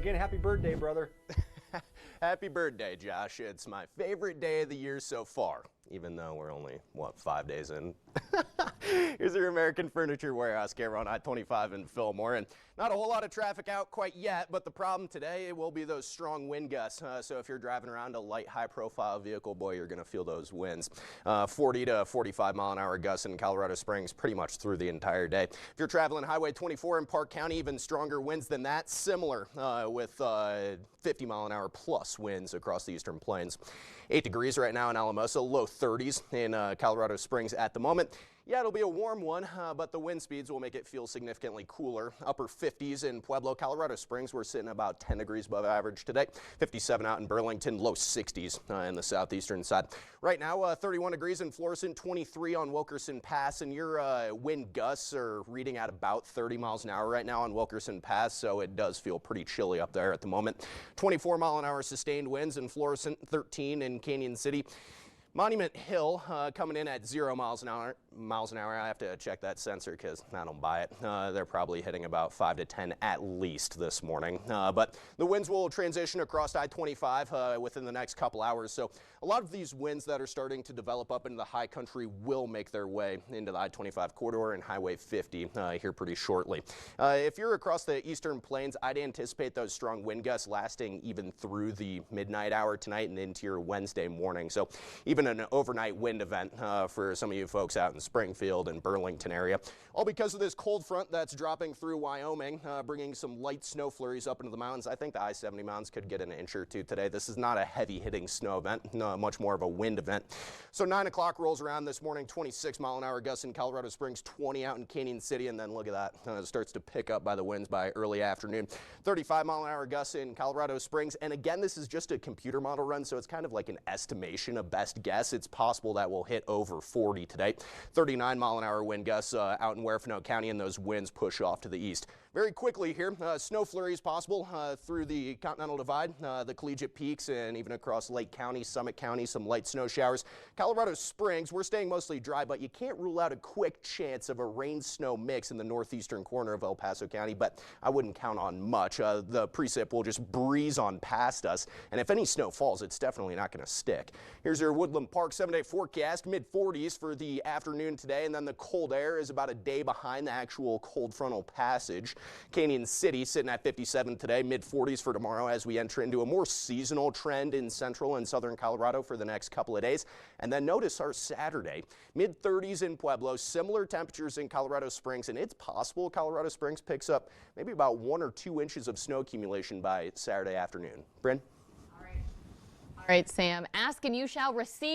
again, happy birthday, brother. Happy birthday, Josh. It's my favorite day of the year so far, even though we're only, 5 days in. Here's your American Furniture Warehouse here on I-25 in Fillmore, and not a whole lot of traffic out quite yet, but the problem today will be those strong wind gusts. So if you're driving around a light, high-profile vehicle, boy, you're going to feel those winds. 40 to 45 mile an hour gusts in Colorado Springs pretty much through the entire day. If you're traveling Highway 24 in Park County, even stronger winds than that, similar with 50 mile an hour plus winds across the Eastern Plains. 8 degrees right now in Alamosa, low 30s in Colorado Springs at the moment. Yeah, it'll be a warm one, but the wind speeds will make it feel significantly cooler. Upper 50s in Pueblo, Colorado Springs. We're sitting about 10 degrees above average today. 57 out in Burlington, low 60s in the southeastern side. Right now, 31 degrees in Florissant, 23 on Wilkerson Pass, and your wind gusts are reading at about 30 miles an hour right now on Wilkerson Pass, so it does feel pretty chilly up there at the moment. 24 mile an hour sustained winds in Florissant, 13 in Canyon City. Monument Hill coming in at 0 miles an hour. I have to check that sensor because I don't buy it. They're probably hitting about 5 to 10 at least this morning. But the winds will transition across I-25 within the next couple hours. So a lot of these winds that are starting to develop up into the high country will make their way into the I-25 corridor and Highway 50 here pretty shortly. If you're across the Eastern Plains, I'd anticipate those strong wind gusts lasting even through the midnight hour tonight and into your Wednesday morning. So even an overnight wind event for some of you folks out in Springfield and Burlington area. All because of this cold front that's dropping through Wyoming, bringing some light snow flurries up into the mountains. I think the I-70 mountains could get an inch or two today. This is not a heavy hitting snow event, much more of a wind event. So 9 o'clock rolls around this morning, 26 mile an hour gusts in Colorado Springs, 20 out in Canyon City, and then look at that. It starts to pick up by the winds by early afternoon. 35 mile an hour gusts in Colorado Springs. And again, this is just a computer model run, so it's kind of like an estimation, a best guess. It's possible that we'll hit over 40 today. 39 mile an hour wind gusts out in Huerfano County, and those winds push off to the east. Very quickly here, snow flurries possible through the Continental Divide, the Collegiate Peaks, and even across Lake County, Summit County, some light snow showers. Colorado Springs, we're staying mostly dry, but you can't rule out a quick chance of a rain-snow mix in the northeastern corner of El Paso County, but I wouldn't count on much. The precip will just breeze on past us, and if any snow falls, it's definitely not going to stick. Here's your Woodland Park 7-day forecast, mid-40s for the afternoon today, and then the cold air is about a day behind the actual cold frontal passage. Canyon City sitting at 57 today, mid-40s for tomorrow as we enter into a more seasonal trend in central and southern Colorado for the next couple of days. And then notice our Saturday, mid-30s in Pueblo, similar temperatures in Colorado Springs, and it's possible Colorado Springs picks up maybe about 1 or 2 inches of snow accumulation by Saturday afternoon. Bryn? All right, Sam. Ask and you shall receive.